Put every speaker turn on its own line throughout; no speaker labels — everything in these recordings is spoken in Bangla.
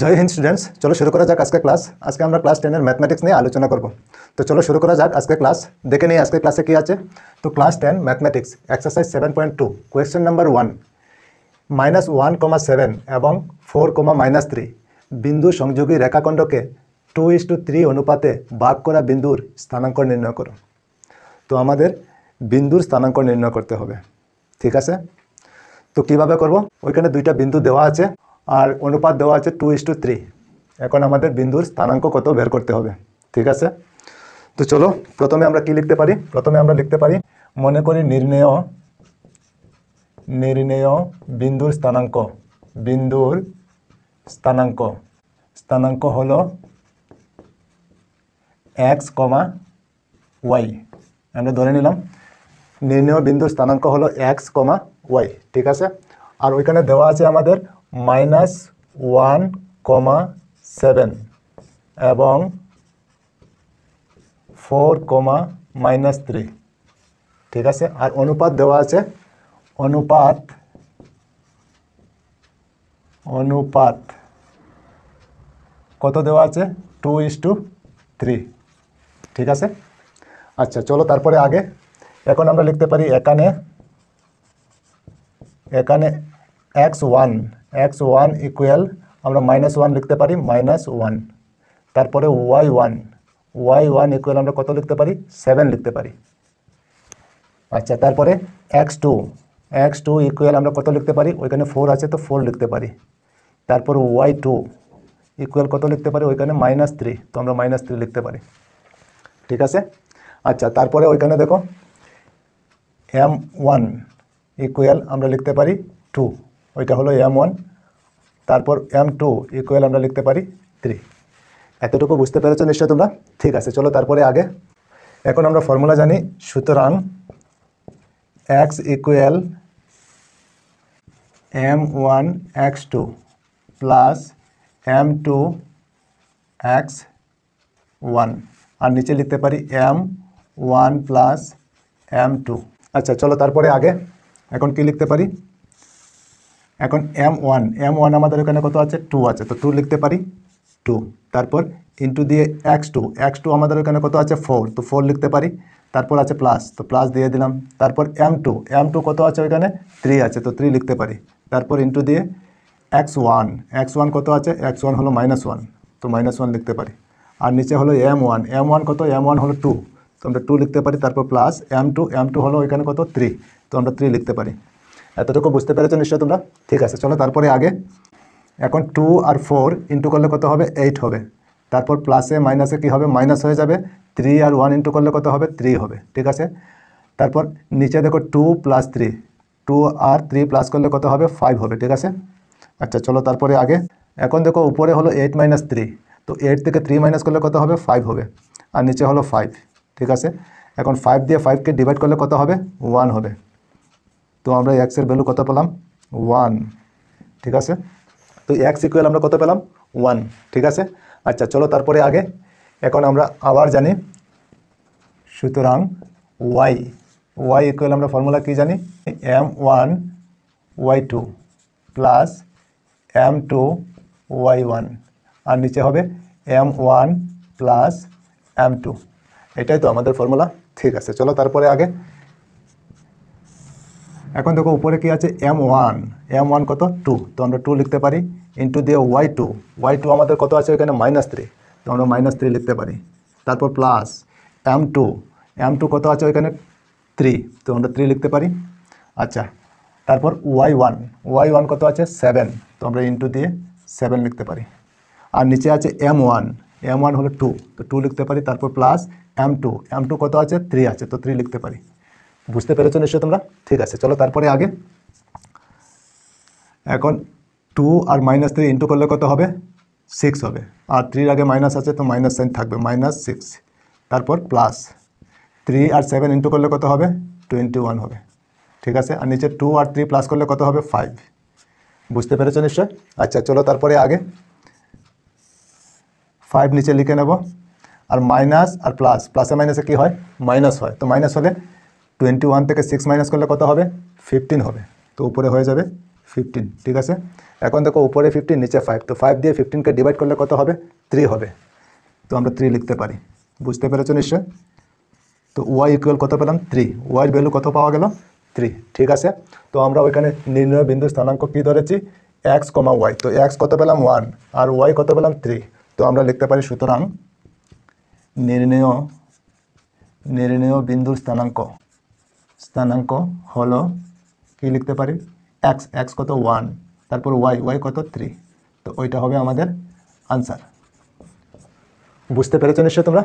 जय हिंद स्टूडेंट्स। चलो शुरू करा जाक आज का क्लास। आज के আমরা ক্লাস 10 এর ম্যাথমেটিক্স নিয়ে আলোচনা করব। তো চলো শুরু করা যাক আজকে ক্লাস। দেখে নেই আজকে ক্লাসে কি আছে। তো class 10 mathematics exercise 7.2 question number 1 -1,7 এবং 4,-3 বিন্দু সংযোগী রেখাখণ্ডকে 2:3 অনুপাতে ভাগ করা বিন্দুর স্থানাঙ্ক নির্ণয় করো। তো আমাদের বিন্দুর স্থানাঙ্ক নির্ণয় করতে হবে, ঠিক আছে। তো কিভাবে করব, ওইখানে দুইটা বিন্দু দেওয়া আছে আর অনুপাত দেওয়া আছে 2:3। এখন আমাদের বিন্দুর স্থানাঙ্ক কত বের করতে হবে, ঠিক আছে। তো চলো প্রথমে আমরা কি লিখতে পারি, প্রথমে আমরা লিখতে পারি মনে করি নির্ণেয় বিন্দুর স্থানাঙ্ক। বিন্দুর স্থানাঙ্ক হলো x, y। আমরা ধরে নিলাম নির্ণেয় বিন্দুর স্থানাঙ্ক হলো x, y, ঠিক আছে। আর ওইখানে দেওয়া আছে আমাদের -1,7 এবং 4,-3, ঠিক আছে। আর অনুপাত দেওয়া আছে, অনুপাত কত দেওয়া আছে 2:3, ঠিক আছে। আচ্ছা চলো তারপরে আগে এখন আমরা লিখতে পারি এখানে x1 ইকুয়াল আমরা -1 লিখতে পারি, -1। তারপরে y1 ইকুয়াল আমরা কত লিখতে পারি, 7 লিখতে পারি। আচ্ছা তারপরে x2 ইকুয়াল আমরা কত লিখতে পারি, ওইখানে 4 আছে তো 4 লিখতে পারি। তারপর y2 ইকুয়াল কত লিখতে পারি, ওইখানে -3 তো আমরা -3 লিখতে পারি, ঠিক আছে। আচ্ছা তারপরে ওইখানে দেখো m1 ইকুয়াল আমরা লিখতে পারি 2, ওইটা হলো m1। তারপর m2 ইকুয়াল আমরা লিখতে পারি 3। এতটুকু বুঝতে পেরেছো নিশ্চয় তোমরা, ঠিক আছে। চলো তারপরে আগে এখন আমরা ফর্মুলা জানি। সুতরাং x equal m1 x2 plus m2 x1 আর নিচে লিখতে পারি m1 প্লাস m2। আচ্ছা চলো তারপরে আগে এখন কি লিখতে পারি, এখন m1 আমাদের এখানে কত আছে 2 আছে তো 2 লিখতে পারি 2। তারপর ইন্টু দিয়ে x2 আমাদের এখানে কত আছে 4 তো 4 লিখতে পারি। তারপর আছে প্লাস তো প্লাস দিয়ে দিলাম। তারপর m2 কত আছে ওইখানে 3 আছে তো 3 লিখতে পারি। তারপর ইন্টু দিয়ে x1 কত আছে, x1 হলো -1 তো -1 লিখতে পারি। আর নিচে হলো m1 কত, m1 হলো 2 তো আমরা 2 লিখতে পারি। তারপর প্লাস m2 হলো ওইখানে কত 3 তো আমরা 3 লিখতে পারি। এতটুকু বুঝতে পেরেছো নিশ্চয় তোমরা, ঠিক আছে। চলো তারপরে আগে এখন 2 আর 4 ইন্টু করলে কত হবে 8 হবে। তারপর প্লাসে মাইনাসে কি হবে, মাইনাস হয়ে যাবে। 3 আর 1 ইন্টু করলে কত হবে 3 হবে, ঠিক আছে। তারপর নিচে দেখো 2 + 3, 2 আর 3 প্লাস করলে কত হবে 5 হবে, ঠিক আছে। আচ্ছা চলো তারপরে আগে এখন দেখো উপরে হলো 8 - 3 তো 8 থেকে 3 মাইনাস করলে কত হবে 5 হবে। আর নিচে হলো 5, ঠিক আছে। এখন 5 দিয়ে 5কে ডিভাইড করলে কত হবে 1 হবে। তো আমরা x এর ভ্যালু কত পেলাম 1, ঠিক আছে। তো x ইকুয়াল আমরা কত পেলাম 1, ঠিক আছে। আচ্ছা চলো তারপরে আগে এখন আমরা আবার জানি। সুতরাং y ইকুয়াল আমরা ফর্মুলা কি জানি, m1 y2 plus m2 y1 আর নিচে হবে m1 প্লাস m2। এটাই তো আমাদের ফর্মুলা, ঠিক আছে। চলো তারপরে আগে এখন দেখো উপরে কি আছে m1 কত 2 তো আমরা 2 লিখতে পারি। ইন্টু দিয়ে y2 আমাদের কত আছে এখানে -3 তো আমরা -3 লিখতে পারি। তারপর প্লাস m2 কত আছে ওইখানে 3 তো আমরা 3 লিখতে পারি। আচ্ছা তারপর y1 কত আছে 7 তো আমরা ইন্টু দিয়ে 7 লিখতে পারি। আর নিচে আছে m1 হলো 2 তো 2 লিখতে পারি। তারপর প্লাস m2 কত আছে 3 আছে তো 3 লিখতে পারি। বুঝতে পেরেছো নিশ্চয় তোমরা, ঠিক আছে। চলো তারপরে আগে এখন 2 আর -3 ইন্টু করলে কত হবে 6 হবে। আর 3 আগে মাইনাস আছে তো মাইনাস সাইন থাকবে, -6। তারপর প্লাস 3 আর 7 ইন্টু করলে কত হবে 21 হবে, ঠিক আছে। আর নিচে 2 আর 3 প্লাস করলে কত হবে 5। বুঝতে পেরেছো নিশ্চয়। আচ্ছা চলো তারপরে আগে 5 নিচে লিখে নেব। আর মাইনাস আর প্লাসে মাইনাসে কি হয় মাইনাস হয় তো মাইনাস হলে 21 থেকে 6 মাইনাস করলে কত হবে 15 হবে। তো উপরে হয়ে যাবে 15, ঠিক আছে। এখন দেখো উপরে 15 নিচে 5, তো 5 দিয়ে 15কে ডিভাইড করলে কত হবে? 3 হবে। তো আমরা 3 লিখতে পারি। বুঝতে পেরেছো নিশ্চয়? তো ওয়াই ইকুয়াল কত পেলাম? 3। ওয়াইয়ের ভ্যালু কত পাওয়া গেল? 3। ঠিক আছে, তো আমরা ওইখানে নির্ণয় বিন্দু স্থানাঙ্ক কী ধরেছি? এক্স কমা ওয়াই। তো এক্স কত পেলাম? 1, আর ওয়াই কত পেলাম? 3। তো আমরা লিখতে পারি সুতরাং নির্ণেয় বিন্দুর স্থানাঙ্ক হলো, কি লিখতে পারি? এক্স কত? 1, তারপর ওয়াই কত? 3। তো ওইটা হবে আমাদের আনসার। বুঝতে পেরেছো নিশ্চয় তোমরা?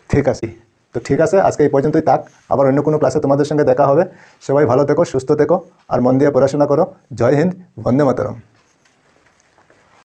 ঠিক আছে, তো ঠিক আছে, আজকে এই পর্যন্তই থাক। আবার অন্য কোনো ক্লাসে তোমাদের সঙ্গে দেখা হবে। সবাই ভালো থেকো, সুস্থ থেকো, আর মন দিয়ে পড়াশোনা করো। জয় হিন্দ, বন্দে মাতরম।